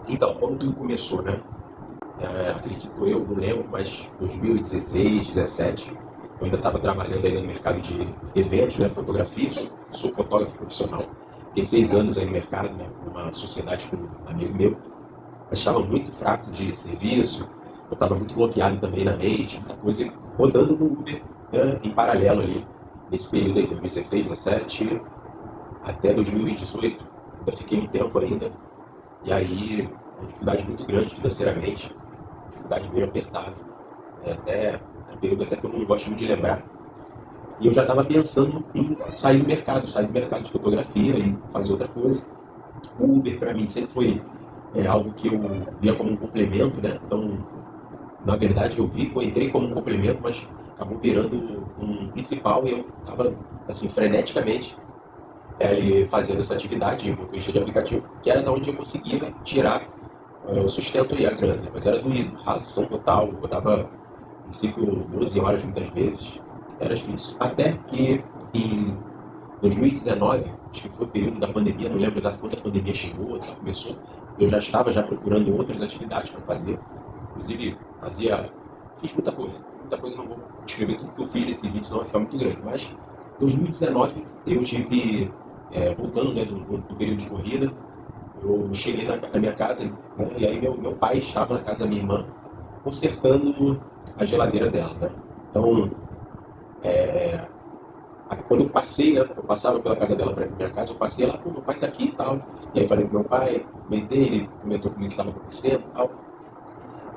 Então, como tudo começou, né? Acredito eu, não lembro, mas 2016, 17, eu ainda estava trabalhando ainda no mercado de eventos, né? Fotografia, sou fotógrafo profissional. Fiquei 6 anos aí no mercado, né? Numa sociedade com um amigo meu. Achava muito fraco de serviço, eu estava muito bloqueado também na mente, muita coisa rodando no Uber, né? Em paralelo ali, nesse período aí, 2016, 17, até 2018. Ainda fiquei um tempo ainda. E aí, uma dificuldade muito grande financeiramente, dificuldade bem apertada. É um período até que eu não gosto muito de lembrar. E eu já estava pensando em sair do mercado de fotografia e fazer outra coisa. O Uber, para mim, sempre foi algo que eu via como um complemento, né? Então, na verdade, eu entrei como um complemento, mas acabou virando um principal e eu estava, assim, freneticamente fazendo essa atividade, motorista de aplicativo, que era da onde eu conseguia tirar o sustento e a grana, né? Mas era doído, ralação total, eu botava em ciclo 12 horas muitas vezes, era difícil. Até que em 2019, acho que foi o período da pandemia, não lembro exatamente quando a pandemia chegou, ela começou, eu já estava procurando outras atividades para fazer, inclusive fiz muita coisa, não vou descrever tudo que eu fiz nesse vídeo, senão vai ficar muito grande, mas em 2019 eu tive, voltando, né, do período de corrida, eu cheguei na minha casa, né, e aí meu pai estava na casa da minha irmã, consertando a geladeira dela, né? Então, quando eu passei, né, eu passava pela casa dela para minha casa, eu passei lá, pô, meu pai tá aqui e tal. E aí falei com meu pai, comentei, ele comentou comigo o que estava acontecendo e tal.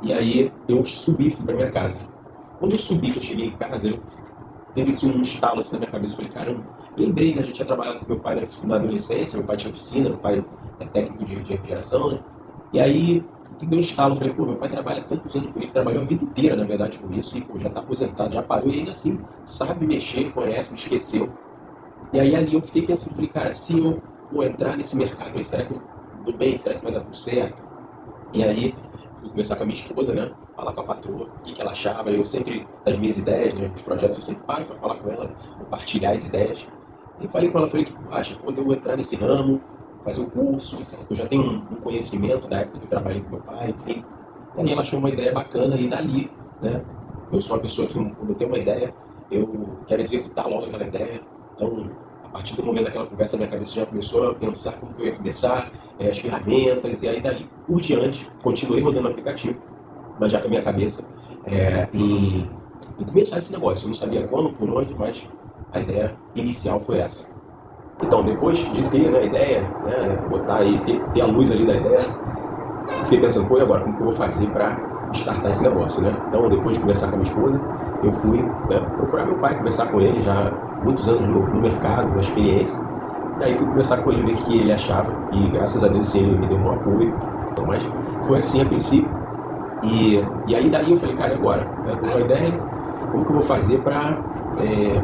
E aí eu subi, fui para minha casa. Quando eu subi, que eu cheguei em casa, teve assim, um estalo assim na minha cabeça. Eu falei, caramba, lembrei, né? A gente tinha trabalhado com meu pai, né, na adolescência, meu pai tinha oficina, meu pai é técnico de refrigeração, né? E aí deu um estalo, eu falei, pô, meu pai trabalha tantos anos com isso, trabalhou a vida inteira, na verdade, com isso, e pô, já está aposentado, já parou, e ainda assim sabe mexer, conhece, me esqueceu. E aí ali eu fiquei pensando, falei, cara, se eu vou entrar nesse mercado aí, será que eu dou bem? Será que vai dar tudo certo? E aí fui conversar com a minha esposa, né? Falar com a patroa, o que ela achava. Eu sempre, das minhas ideias, né? Dos projetos, eu sempre paro para falar com ela, compartilhar as ideias. E falei com ela, falei, o que tu acha? Pô, eu entrar nesse ramo, fazer um curso. Eu já tenho um conhecimento da época que eu trabalhei com meu pai, enfim. E aí ela achou uma ideia bacana e dali, né? Eu sou uma pessoa que, quando eu tenho uma ideia, eu quero executar logo aquela ideia. Então, a partir do momento daquela conversa, minha cabeça já começou a pensar como que eu ia começar, as ferramentas, e aí dali por diante, continuei rodando o aplicativo, mas já com a minha cabeça em começar esse negócio. Eu não sabia como, por onde, mas a ideia inicial foi essa. Então, depois de ter, né, a ideia, né, botar aí, ter a luz ali da ideia, fiquei pensando, pô, e agora, como que eu vou fazer para startar esse negócio, né? Então, depois de conversar com a minha esposa, eu fui, né, procurar meu pai, conversar com ele, já muitos anos no mercado, na experiência. E aí fui conversar com ele, ver o que ele achava, e graças a Deus ele me deu um apoio. Então, mas foi assim a princípio. E aí daí eu falei, cara, e agora? Eu tô com a ideia, como que eu vou fazer para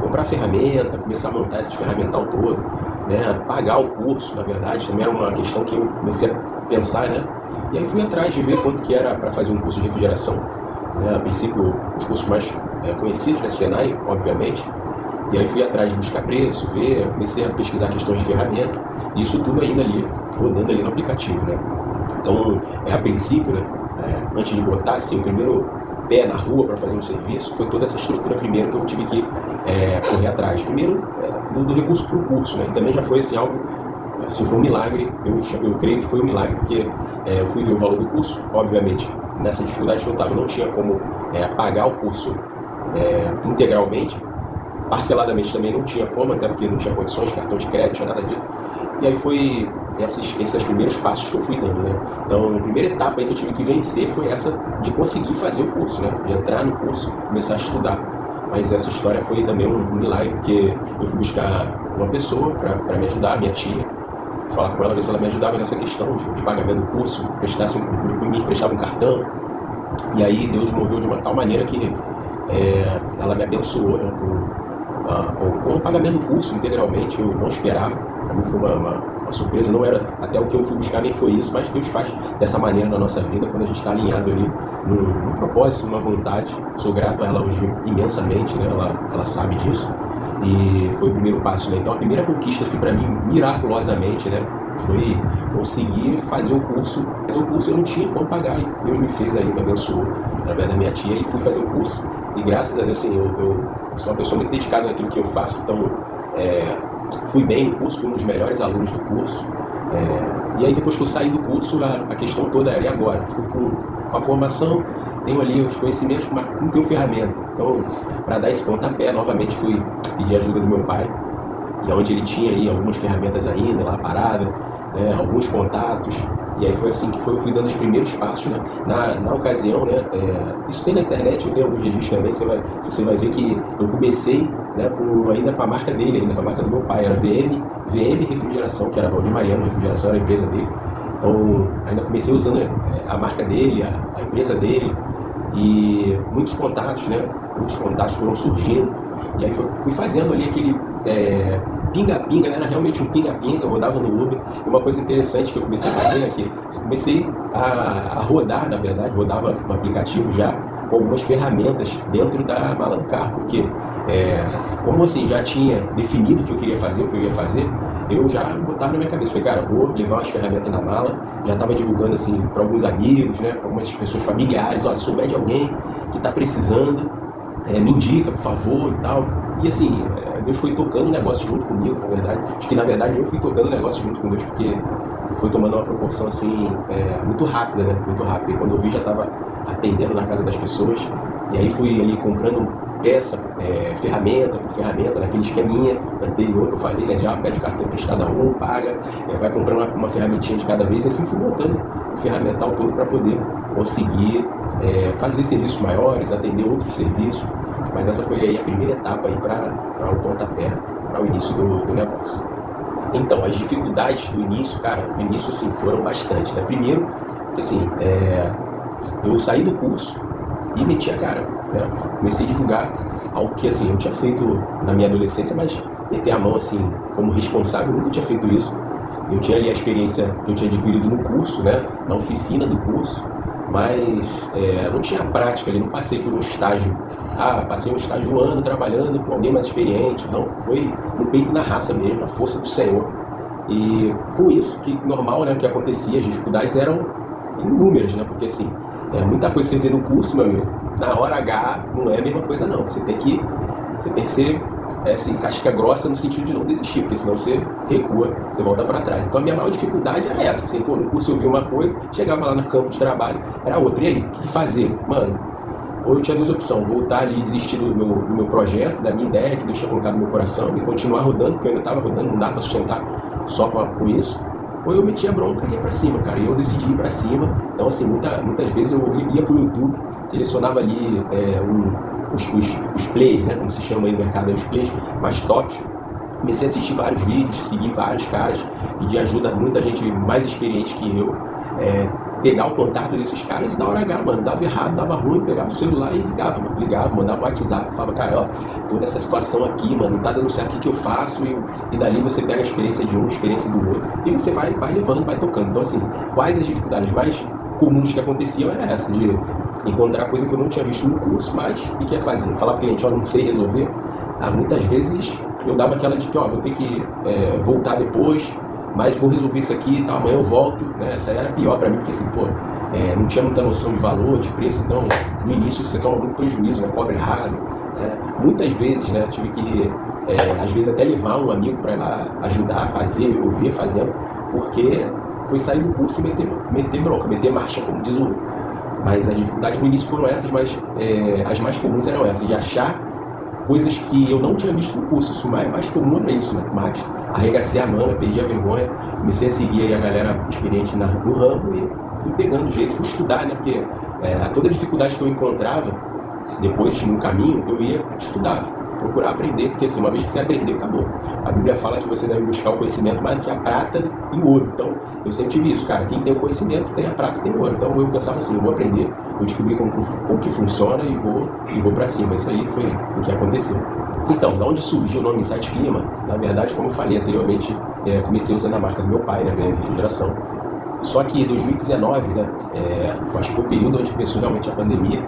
comprar ferramenta, começar a montar esse ferramental todo, né? Pagar o curso, na verdade, também era uma questão que eu comecei a pensar, né? E aí fui atrás de ver quanto que era para fazer um curso de refrigeração, né? A princípio, os cursos mais conhecidos, né? Senai, obviamente. E aí fui atrás de buscar preço, ver, comecei a pesquisar questões de ferramenta, e isso tudo ainda ali, rodando ali no aplicativo, né? Então, a princípio, né? Antes de botar assim, o primeiro pé na rua para fazer um serviço, foi toda essa estrutura primeiro que eu tive que correr atrás. Primeiro, do recurso para o curso, né? E também já foi assim, algo, assim, foi um milagre, eu creio que foi um milagre, porque eu fui ver o valor do curso, obviamente, nessa dificuldade que eu estava, não tinha como pagar o curso integralmente, parceladamente também não tinha como, até porque não tinha condições, cartão de crédito, nada disso. E aí foi esses primeiros passos que eu fui dando, né? Então, a primeira etapa aí que eu tive que vencer foi essa de conseguir fazer o curso, né? De entrar no curso, começar a estudar. Mas essa história foi também um milagre, porque eu fui buscar uma pessoa para me ajudar, minha tia, falar com ela, ver se ela me ajudava nessa questão de pagamento do curso, me prestava um cartão. E aí Deus moveu de uma tal maneira que ela me abençoou, né, com o pagamento do curso integralmente. Eu não esperava, para mim foi uma surpresa, não era até o que eu fui buscar, nem foi isso, mas Deus faz dessa maneira na nossa vida, quando a gente está alinhado ali num propósito, numa vontade. Sou grato a ela hoje imensamente, né? Ela sabe disso, e foi o primeiro passo, né? Então a primeira conquista, assim, para mim, miraculosamente, né, foi consegui fazer o curso. Mas o curso eu não tinha como pagar, e Deus me fez aí, me abençoou, através da minha tia, e fui fazer o curso. E graças a Deus, assim, eu sou uma pessoa muito dedicada naquilo que eu faço, então fui bem no curso, fui um dos melhores alunos do curso. E aí depois que eu saí do curso, a questão toda era, e agora? Fui com a formação, tenho ali os conhecimentos, mas não tenho ferramenta. Então, para dar esse pontapé, novamente fui pedir ajuda do meu pai, e onde ele tinha aí algumas ferramentas ainda, lá parada, né, alguns contatos. E aí foi assim que eu fui dando os primeiros passos, né? Na ocasião, né? Isso tem na internet, eu tenho alguns registros também, você vai ver que eu comecei, né, ainda com a marca dele, ainda com a marca do meu pai, era VM Refrigeração, que era Valdir Mariano Refrigeração, era a empresa dele. Então, ainda comecei usando a marca dele, a empresa dele, e muitos contatos, né? Muitos contatos foram surgindo, e aí fui fazendo ali aquele pinga-pinga, né? Era realmente um pinga-pinga, rodava no Uber. E uma coisa interessante que eu comecei a fazer aqui, eu comecei a rodar, na verdade, rodava no aplicativo já com algumas ferramentas dentro da Malancar, porque como assim, já tinha definido o que eu queria fazer, o que eu ia fazer, eu já botava na minha cabeça, falei, cara, vou levar umas ferramentas na mala, já estava divulgando assim para alguns amigos, né, para algumas pessoas familiares, ó, se souber de alguém que está precisando, me indica, por favor, e tal. E assim, Deus foi tocando o negócio junto comigo, na verdade. Acho que na verdade eu fui tocando o negócio junto com Deus, porque foi tomando uma proporção assim, muito rápida, né? Muito rápida. E quando eu vi, já estava atendendo na casa das pessoas. E aí fui ali comprando peça, ferramenta por ferramenta, naquele esqueminha anterior que eu falei, né? Já pede cartão emprestado a um, paga, vai comprando uma ferramentinha de cada vez, e assim fui montando o ferramental todo para poder conseguir fazer serviços maiores, atender outros serviços. Mas essa foi aí a primeira etapa para o pontapé, para o início do negócio. Então, as dificuldades do início, cara, no início assim, foram bastante, né? Primeiro, assim, eu saí do curso e meti a cara, né? Comecei a divulgar algo que assim, eu tinha feito na minha adolescência, mas meter a mão assim, como responsável, eu nunca tinha feito isso. Eu tinha ali a experiência que eu tinha adquirido no curso, né? Na oficina do curso, mas não tinha prática ali, não passei por um estágio. Passei um estágio um ano trabalhando com alguém mais experiente, não, foi no peito e na raça mesmo, a força do Senhor. E com isso, que normal, né, o que acontecia, as dificuldades eram inúmeras, né, porque assim, muita coisa que você vê no curso, meu amigo, na hora H não é a mesma coisa não, você tem que ser assim, casca grossa no sentido de não desistir, porque senão você recua, você volta para trás. Então a minha maior dificuldade era essa, assim, no curso eu vi uma coisa, chegava lá no campo de trabalho, era outra. E aí, o que fazer? Mano, ou eu tinha duas opções, voltar ali e desistir do meu projeto, da minha ideia, que Deus tinha colocado no meu coração, e continuar rodando, porque eu ainda estava rodando, não dá para sustentar só com isso, ou eu metia a bronca e ia para cima, cara, e eu decidi ir para cima. Então assim, muitas vezes eu ia pro YouTube, selecionava ali os plays, né, como se chama aí no mercado, os plays mais tops. Comecei a assistir vários vídeos, seguir vários caras, pedir ajuda a muita gente mais experiente que eu, pegar o contato desses caras e na hora H, mano, dava errado, dava ruim, pegava o celular e ligava, mandava o WhatsApp, falava, cara, ó, tô nessa situação aqui, mano, não tá dando certo, o que eu faço? E dali você pega a experiência de um, a experiência do outro, e você vai levando, vai tocando. Então assim, quais as dificuldades mais comuns que aconteciam era essa, de encontrar coisa que eu não tinha visto no curso, mas o que ia fazer? Falar pro cliente, ó, não sei resolver. Muitas vezes eu dava aquela de que, ó, vou ter que voltar depois, mas vou resolver isso aqui e tal, amanhã eu volto, né? Essa era pior pra mim, porque assim, não tinha muita noção de valor, de preço, então no início você toma muito prejuízo, né? Cobra errado, né? Muitas vezes, né, tive que, às vezes até levar um amigo para lá ajudar a fazer, eu via fazendo, porque foi sair do curso e meter bronca, meter marcha, como diz o outro. Mas as dificuldades no início foram essas, mas as mais comuns eram essas, de achar coisas que eu não tinha visto no curso. Isso mais comum é isso, né? Mas arregacei a manga, perdi a vergonha, comecei a seguir aí a galera experiente no ramo e fui pegando o jeito, fui estudar, né? Porque toda dificuldade que eu encontrava, depois no caminho, eu ia estudar, procurar aprender, porque assim, uma vez que você aprendeu, acabou. A Bíblia fala que você deve buscar o conhecimento mais do que a prata e o ouro. Então, eu sempre tive isso, cara, quem tem o conhecimento tem a prata e tem o ouro. Então eu pensava assim, eu vou aprender, vou descobrir como que funciona e vou pra cima. Isso aí foi o que aconteceu. Então, da onde surgiu o nome Insight Clima? Na verdade, como eu falei anteriormente, comecei usando a marca do meu pai, né, VM Refrigeração. Só que em 2019, né, acho que foi o período onde começou realmente a pandemia,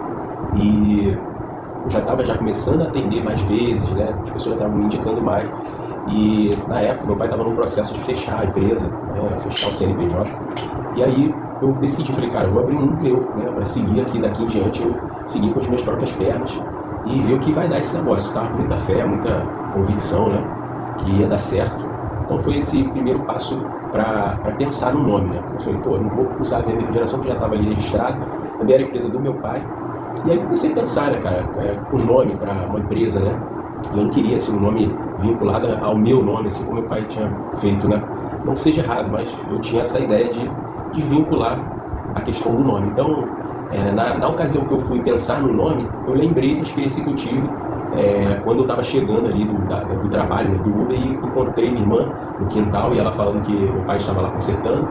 e eu já estava começando a atender mais vezes, né? As pessoas estavam me indicando mais. E na época meu pai estava no processo de fechar a empresa, né? Fechar o CNPJ. E aí eu decidi, falei, cara, eu vou abrir um meu, né? Para seguir aqui, daqui em diante, eu seguir com as minhas próprias pernas e ver o que vai dar esse negócio, tá? Muita fé, muita convicção, né? Que ia dar certo. Então foi esse primeiro passo para pensar no nome, né? Eu falei, pô, eu não vou usar a VM Refrigeração, que já estava ali registrado, também era a empresa do meu pai. E aí comecei a pensar, né, cara, o nome para uma empresa, né? Eu não queria assim, um nome vinculado ao meu nome, assim como meu pai tinha feito, né? Não seja errado, mas eu tinha essa ideia de vincular a questão do nome. Então, na ocasião que eu fui pensar no nome, eu lembrei da experiência que eu tive quando eu estava chegando ali do trabalho, né, do Uber, e encontrei minha irmã no quintal e ela falando que meu pai estava lá consertando.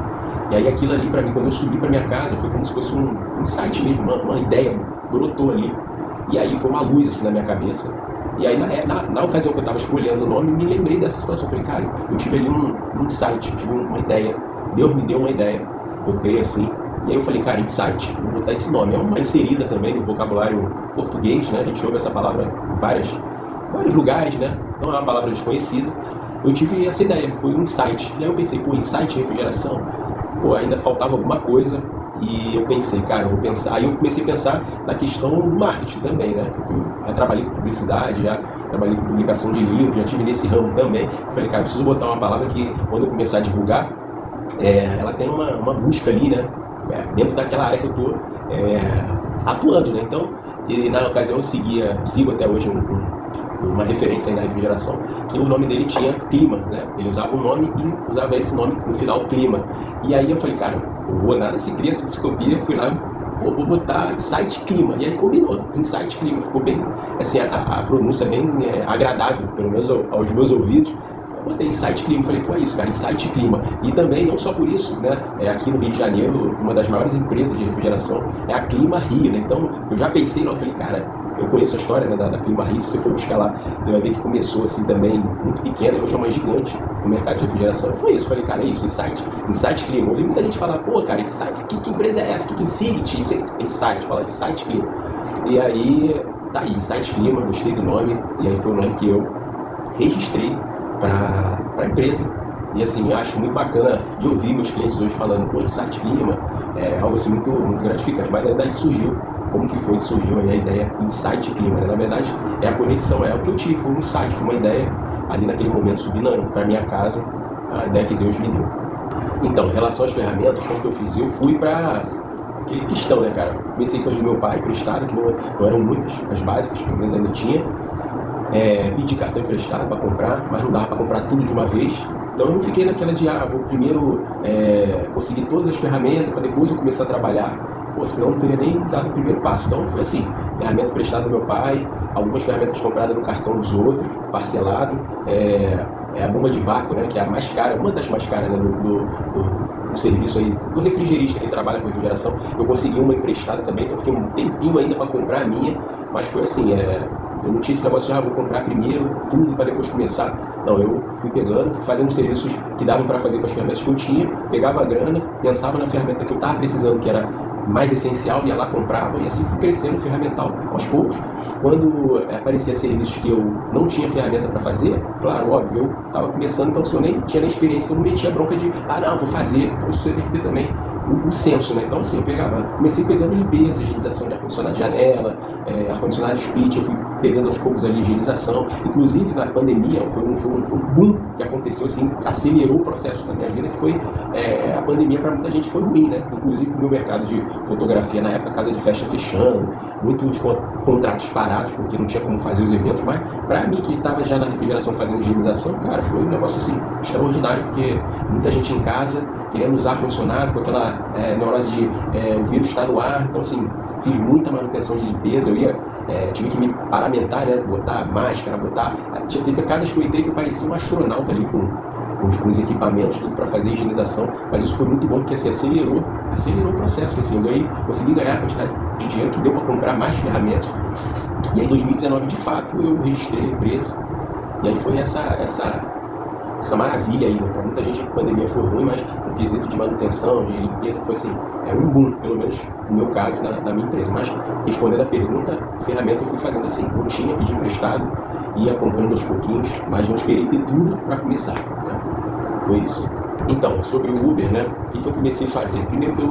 E aí aquilo ali para mim, quando eu subi para minha casa, foi como se fosse um insight mesmo, uma ideia brotou ali. E aí foi uma luz assim na minha cabeça. E aí na ocasião que eu estava escolhendo o nome, me lembrei dessa situação. Falei, cara, eu tive ali um insight, eu tive uma ideia. Deus me deu uma ideia, eu creio assim. E aí eu falei, cara, insight, vou botar esse nome. É uma inserida também no vocabulário português, né? A gente ouve essa palavra em vários lugares, né? Não é uma palavra desconhecida. Eu tive essa ideia, foi um insight. E aí eu pensei, pô, insight em refrigeração? Pô, ainda faltava alguma coisa. E eu pensei, cara, eu vou pensar. Aí eu comecei a pensar na questão do marketing também, né? Eu já trabalhei com publicidade, já trabalhei com publicação de livros, já tive nesse ramo também. Eu falei, cara, eu preciso botar uma palavra que, quando eu começar a divulgar, ela tem uma busca ali, né? Dentro daquela área que eu estou atuando, né? Então, e na ocasião eu sigo até hoje uma referência aí na refrigeração, que o nome dele tinha Clima, né? Ele usava um nome e usava esse nome no final, Clima. E aí eu falei, cara, eu vou nada se cria, tudo se copia, fui lá, pô, vou botar Insight Clima. E aí combinou, Insight Clima, ficou bem, assim, a pronúncia bem agradável, pelo menos aos meus ouvidos. Botei Insight Clima, falei, pô, é isso, cara, Insight Clima. E também, não só por isso, né, aqui no Rio de Janeiro, uma das maiores empresas de refrigeração é a Clima Rio, né? Então, eu já pensei, não, eu falei, cara, eu conheço a história, né, da Clima Rio, se você for buscar lá, você vai ver que começou assim também, muito pequena, e hoje é uma gigante no mercado de refrigeração. Foi isso, falei, cara, é isso, Insight Clima. Ouvi muita gente falar, pô, cara, Insight, que empresa é essa? Que Insight? Insight, fala Insight Clima. E aí, tá aí, Insight Clima, gostei do nome, e aí foi o nome que eu registrei para a empresa. E assim, eu acho muito bacana de ouvir meus clientes hoje falando, pô, Insight Clima, é algo assim muito, muito gratificante. Mas aí daí surgiu, como que foi que surgiu aí a ideia Insight Clima, né? Na verdade, é a conexão, é o que eu tive, foi um insight, foi uma ideia ali naquele momento, subindo para minha casa, a ideia que Deus me deu. Então, em relação às ferramentas, como que eu fiz? Eu fui para aquele questão, né, cara? Comecei com as do meu pai, emprestado, que não eram muitas, as básicas, pelo menos ainda tinha. Pedi cartão emprestado para comprar, mas não dava para comprar tudo de uma vez. Então eu não fiquei naquela de, vou primeiro conseguir todas as ferramentas para depois eu começar a trabalhar. Pô, senão eu não teria nem dado o primeiro passo. Então foi assim, ferramenta emprestada do meu pai, algumas ferramentas compradas no cartão dos outros, parcelado, a bomba de vácuo, né, que é a mais cara, uma das mais caras, né, do serviço aí, do refrigerista que trabalha com refrigeração. Eu consegui uma emprestada também, então fiquei um tempinho ainda para comprar a minha, mas foi assim, eu não tinha esse negócio de, vou comprar primeiro tudo para depois começar. Não, eu fui pegando, fui fazendo serviços que davam para fazer com as ferramentas que eu tinha, pegava a grana, pensava na ferramenta que eu estava precisando, que era mais essencial, ia lá, comprava, e assim fui crescendo o ferramental aos poucos. Quando aparecia serviços que eu não tinha ferramenta para fazer, claro, óbvio, eu estava começando, então se eu nem tinha nem experiência, eu não metia bronca de, não, vou fazer, você tem que ter também o senso, né? Então assim, comecei pegando limpeza, higienização de ar-condicionado de janela, ar-condicionado de split, eu fui pegando aos poucos ali higienização. Inclusive na pandemia foi um boom que aconteceu, assim, acelerou o processo na minha vida, que foi a pandemia. Para muita gente foi ruim, né? Inclusive no meu mercado de fotografia, na época, casa de festa fechando, muitos contratos parados porque não tinha como fazer os eventos, mas para mim que estava já na refrigeração fazendo higienização, cara, foi um negócio assim extraordinário, porque muita gente em casa querendo usar ar-condicionado com aquela neurose de o vírus está no ar. Então assim, fiz muita manutenção de limpeza, tive que me paramentar, né, botar máscara, teve casas que eu entrei que eu parecia um astronauta ali com os equipamentos, tudo para fazer higienização, mas isso foi muito bom porque assim, acelerou o processo, assim, consegui ganhar a quantidade de dinheiro que deu para comprar mais ferramentas. E aí em 2019, de fato, eu registrei a empresa, e aí foi essa essa maravilha aí, né? Para muita gente a pandemia foi ruim, mas no quesito de manutenção, de limpeza, foi assim, um boom, pelo menos no meu caso, na minha empresa. Mas respondendo a pergunta, ferramenta eu fui fazendo assim, não tinha, pedi emprestado, ia comprando aos pouquinhos, mas não esperei ter tudo para começar, né? Foi isso. Então, sobre o Uber, né? O que eu comecei a fazer? Primeiro que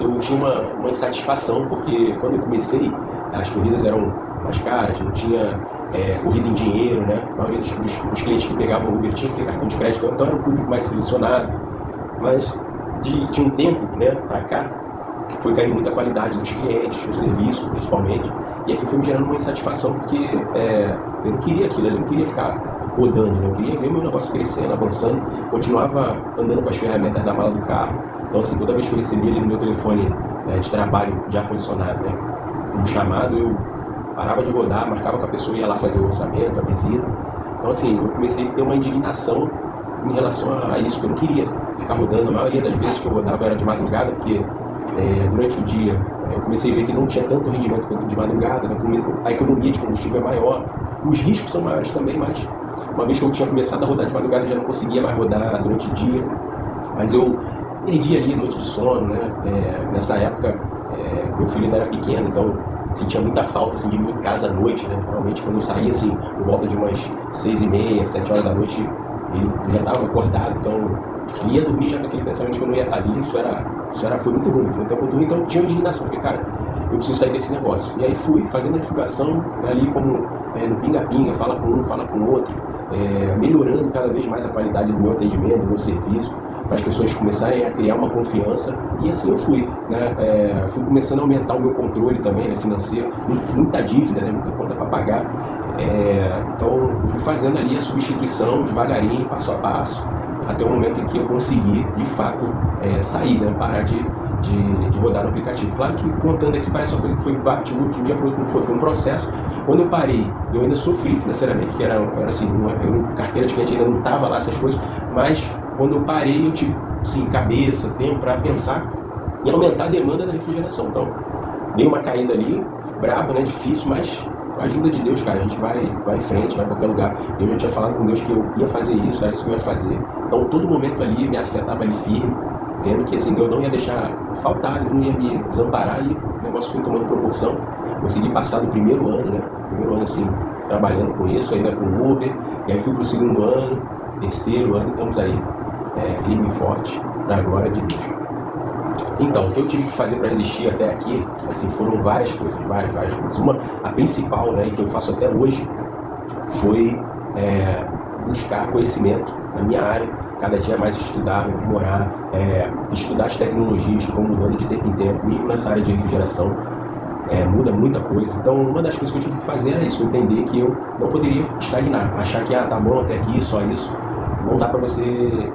eu tinha uma insatisfação, porque quando eu comecei, as corridas eram mais caras, não tinha corrida em dinheiro, né? A maioria dos clientes que pegavam o Uber tinha que ter cartão de crédito, então era um público mais selecionado. Mas de um tempo, né, para cá, foi caindo muita qualidade dos clientes, do serviço principalmente, e aqui foi me gerando uma insatisfação, porque eu não queria aquilo, eu não queria ficar rodando, né? Eu queria ver o meu negócio crescendo, avançando, continuava andando com as ferramentas da mala do carro. Então, assim, toda vez que eu recebia ali no meu telefone de trabalho de ar-condicionado, né, um chamado, eu parava de rodar, marcava com a pessoa, ia lá fazer o orçamento, a visita. Então, assim, eu comecei a ter uma indignação em relação a isso, que eu não queria ficar rodando. A maioria das vezes que eu rodava era de madrugada, porque durante o dia eu comecei a ver que não tinha tanto rendimento quanto de madrugada, né? A economia de combustível é maior, os riscos são maiores também, mas uma vez que eu tinha começado a rodar de madrugada, eu já não conseguia mais rodar durante o dia, mas eu perdi ali a noite de sono, né? Nessa época, meu filho ainda era pequeno, então sentia muita falta assim, de mim em casa à noite, né? Realmente, quando eu saía assim, por volta de umas 6h30, 7 horas da noite, ele já estava acordado, então ele ia dormir já com aquele pensamento que eu não ia estar ali. Foi muito ruim, foi um tempo muito ruim, então tinha uma indignação. Falei, cara, eu preciso sair desse negócio. E aí fui fazendo a divulgação, né, ali como no pinga-pinga, fala com um, fala com o outro, melhorando cada vez mais a qualidade do meu atendimento, do meu serviço, para as pessoas começarem a criar uma confiança. E assim eu fui, né? Fui começando a aumentar o meu controle também, né, financeiro, muita dívida, né, muita conta para pagar. Então eu fui fazendo ali a substituição devagarinho, passo a passo, até o momento em que eu consegui, de fato, sair, né, parar de rodar no aplicativo. Claro que contando aqui parece uma coisa que foi de um dia para o outro, não foi um processo. Quando eu parei, eu ainda sofri financeiramente, que era assim, carteira de cliente ainda não estava lá, essas coisas, mas quando eu parei, eu tive, assim, cabeça, tempo para pensar em aumentar a demanda da refrigeração. Então, dei uma caída ali, brabo, né, difícil, mas com a ajuda de Deus, cara, a gente vai em frente, vai em qualquer lugar. Eu já tinha falado com Deus que eu ia fazer isso, era isso que eu ia fazer. Então, todo momento ali, minha fé estava ali firme, tendo que, assim, Deus não ia deixar faltar, Deus não ia me desamparar, e o negócio foi tomando proporção. Consegui passar do primeiro ano, né? Primeiro ano, assim, trabalhando com isso, ainda com o Uber, e aí fui pro segundo ano, terceiro ano, estamos aí, firme e forte, para a glória de Deus. Então, o que eu tive que fazer para resistir até aqui, assim, foram várias coisas, várias coisas. A principal, né, e que eu faço até hoje, foi buscar conhecimento na minha área, cada dia mais estudar, aprimorar, estudar as tecnologias que vão mudando de tempo em tempo, mesmo nessa área de refrigeração. Muda muita coisa. Então, uma das coisas que eu tive que fazer era isso, entender que eu não poderia estagnar, achar que tá bom até aqui, só isso. Não dá para você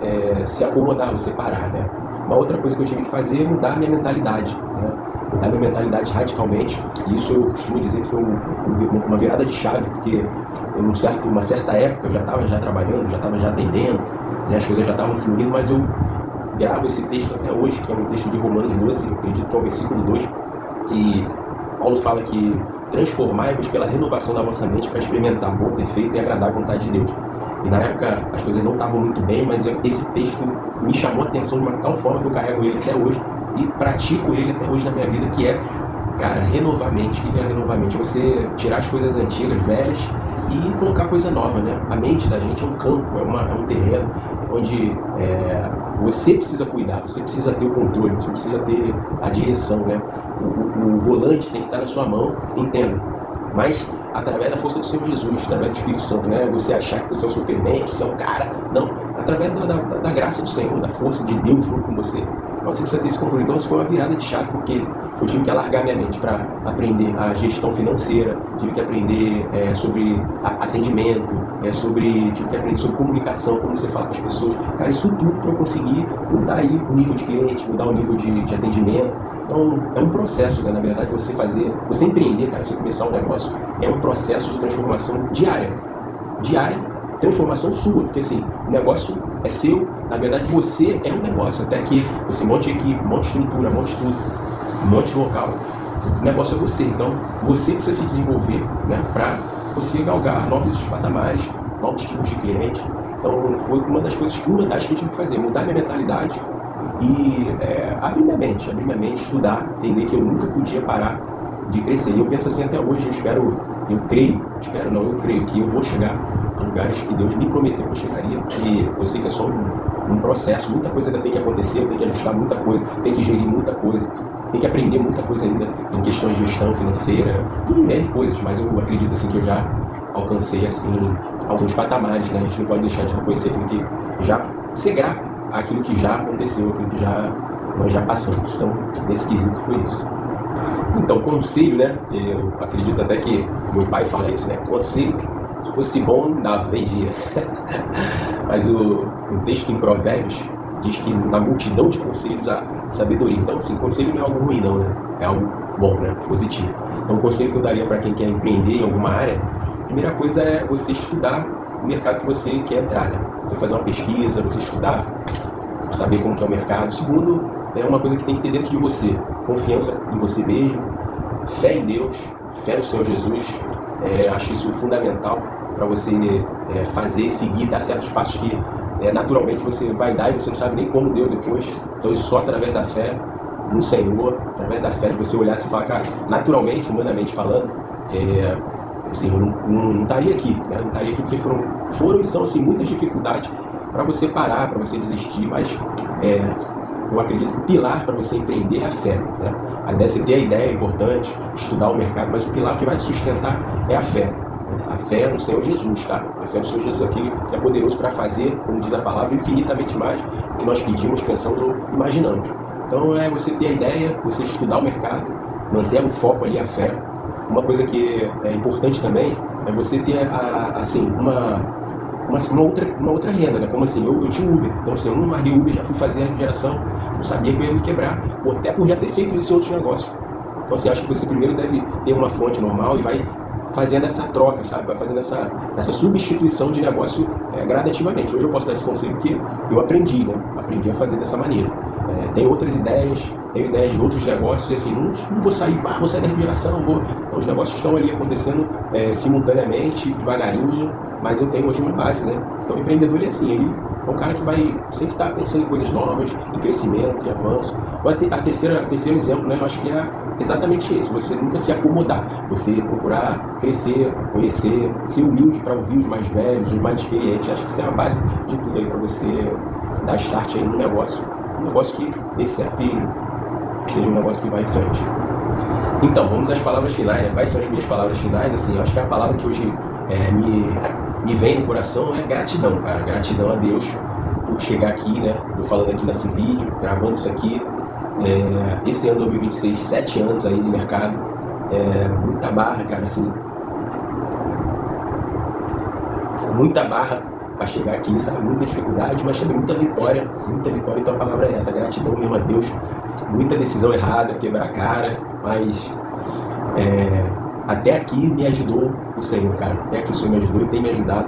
se acomodar, você parar, né? Uma outra coisa que eu tive que fazer é mudar a minha mentalidade, né? Mudar minha mentalidade radicalmente. E isso eu costumo dizer que foi uma virada de chave, porque uma certa época eu já estava trabalhando, já estava atendendo, né? As coisas já estavam fluindo, mas eu gravo esse texto até hoje, que é um texto de Romanos 12, eu acredito que é o versículo 2, que Paulo fala que transformai-vos pela renovação da vossa mente para experimentar a boa, perfeita e agradável vontade de Deus. E na época as coisas não estavam muito bem, mas esse texto me chamou a atenção de uma tal forma que eu carrego ele até hoje e pratico ele até hoje na minha vida, que é, cara, renovar a mente. O que é renovar a mente? Você tirar as coisas antigas, velhas, e colocar coisa nova, né? A mente da gente é um campo, é um terreno onde você precisa cuidar, você precisa ter o controle, você precisa ter a direção, né? O volante tem que estar na sua mão, entenda. Mas através da força do Senhor Jesus, através do Espírito Santo, né? Você achar que você é o Superman, você é o cara. Não, através da graça do Senhor, da força de Deus junto com você. Então você precisa ter esse controle. Então isso foi uma virada de chave, porque eu tive que alargar minha mente para aprender a gestão financeira, tive que aprender sobre atendimento, tive que aprender sobre comunicação, como você fala com as pessoas. Cara, isso tudo para eu conseguir mudar aí o nível de cliente, mudar o nível de atendimento. Então é um processo, né? Na verdade, você empreender, cara, você começar um negócio, é um processo de transformação diária, transformação sua, porque assim, o negócio é seu, na verdade você é um negócio, até que você monte equipe, monte estrutura, monte tudo, monte local, o negócio é você, então você precisa se desenvolver, né, para você galgar novos patamares, novos tipos de clientes, Então foi uma das coisas que eu tive que fazer, mudar minha mentalidade e abrir minha mente, estudar, entender que eu nunca podia parar de crescer. E eu penso assim até hoje, eu creio que eu vou chegar a lugares que Deus me prometeu que eu chegaria, e eu sei que é só um processo, muita coisa ainda tem que acontecer, eu tenho que ajustar muita coisa, tenho que gerir muita coisa, tenho que aprender muita coisa ainda em questões de gestão financeira e coisas, mas eu acredito assim que eu já alcancei assim alguns patamares, né? A gente não pode deixar de reconhecer aquilo que já ser grato àquilo que já aconteceu, aquilo que nós já passamos. Então, nesse quesito foi isso. Então, conselho, né? Eu acredito até que meu pai fala isso, né? Conselho, se fosse bom, dava vendia. Mas o texto em Provérbios diz que na multidão de conselhos há sabedoria. Então, assim, conselho não é algo ruim, não, né? É algo bom, né? Positivo. Então, o conselho que eu daria para quem quer empreender em alguma área, a primeira coisa é você estudar o mercado que você quer entrar, né? Você fazer uma pesquisa, você estudar, saber como que é o mercado. Segundo, é uma coisa que tem que ter dentro de você, confiança em você mesmo, fé em Deus, fé no Senhor Jesus. Acho isso fundamental para você fazer, seguir, dar certos passos que naturalmente você vai dar e você não sabe nem como deu depois. Então isso só através da fé no Senhor, através da fé de você olhar e falar, cara, naturalmente, humanamente falando, assim, eu não estaria aqui, né? Não estaria aqui porque foram e são assim, muitas dificuldades para você parar, para você desistir, mas eu acredito que o pilar para você empreender é a fé, né? A ideia é você ter a ideia, é importante, estudar o mercado, mas o pilar que vai te sustentar é a fé. A fé no Senhor Jesus, tá? A fé no Senhor Jesus, aquele que é poderoso para fazer, como diz a palavra, infinitamente mais do que nós pedimos, pensamos ou imaginamos. Então é você ter a ideia, você estudar o mercado, manter o foco ali, a fé. Uma coisa que é importante também é você ter assim, uma outra renda, né? Como assim, eu tinha Uber, então assim, eu não larguei Uber, já fui fazer a geração, eu sabia que eu ia me quebrar, até por já ter feito isso em outros negócios. Então assim, acho que você primeiro deve ter uma fonte normal e vai fazendo essa troca, sabe? Vai fazendo essa substituição de negócio gradativamente. Hoje eu posso dar esse conselho porque eu aprendi, né? Aprendi a fazer dessa maneira. Tem outras ideias, tenho ideias de outros negócios, e assim, não vou sair da refrigeração, então, os negócios estão ali acontecendo simultaneamente, devagarinho, mas eu tenho hoje uma base, né? Então o empreendedor ele é assim, ele é um cara que vai sempre estar pensando em coisas novas, em crescimento, em avanço. A terceiro exemplo, né, eu acho que é exatamente esse, você nunca se acomodar, você procurar crescer, conhecer, ser humilde para ouvir os mais velhos, os mais experientes. Acho que isso é a base de tudo aí para você dar start aí no negócio, um negócio que dê certo e seja um negócio que vai em frente. Então, vamos às palavras finais, né? Quais são as minhas palavras finais? Assim, eu acho que a palavra que hoje me vem no coração é gratidão, cara. Gratidão a Deus por chegar aqui, né? Tô falando aqui nesse vídeo, gravando isso aqui. Esse ano 2026, 7 anos aí no mercado. Muita barra, cara, assim. Muita barra para chegar aqui, sabe? Muita dificuldade, mas também muita vitória. Então a palavra é essa, gratidão mesmo a Deus. Muita decisão errada, quebrar a cara, mas até aqui me ajudou o Senhor, cara. Até aqui o Senhor me ajudou e tem me ajudado.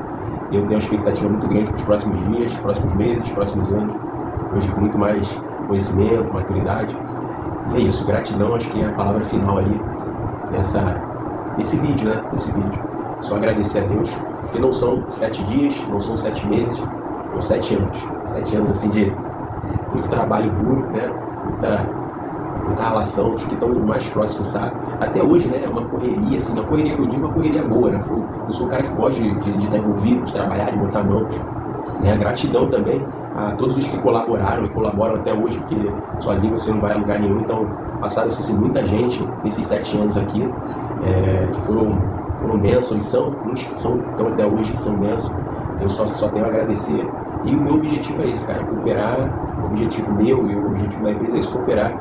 Eu tenho uma expectativa muito grande para os próximos dias, os próximos meses, os próximos anos. Hoje com muito mais conhecimento, maturidade. E é isso, gratidão, acho que é a palavra final aí nesse vídeo, né? Nesse vídeo. Só agradecer a Deus, porque não são 7 dias, não são 7 meses, são 7 anos. 7 anos assim de muito trabalho duro, né? Muita relação, os que estão mais próximos, sabe? Até hoje, né? É uma correria, assim, uma correria que eu digo, uma correria boa, né? Eu sou um cara que gosta de estar envolvido, de trabalhar, de botar a mão. Né? Gratidão também a todos os que colaboraram e colaboram até hoje, porque sozinho você não vai a lugar nenhum. Então, passaram-se assim, muita gente nesses 7 anos aqui, que foram bênçãos, e são uns que estão até hoje, que são bênçãos. Eu só tenho a agradecer. E o meu objetivo é esse, cara, cooperar. O objetivo meu e o objetivo da empresa é isso, cooperar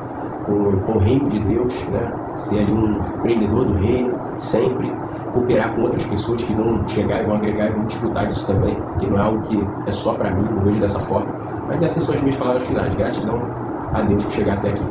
com o reino de Deus, né? Ser ali um empreendedor do reino, sempre cooperar com outras pessoas que vão chegar e vão agregar e vão desfrutar disso também, que não é algo que é só para mim, não vejo dessa forma. Mas essas são as minhas palavras finais. Gratidão a Deus por chegar até aqui.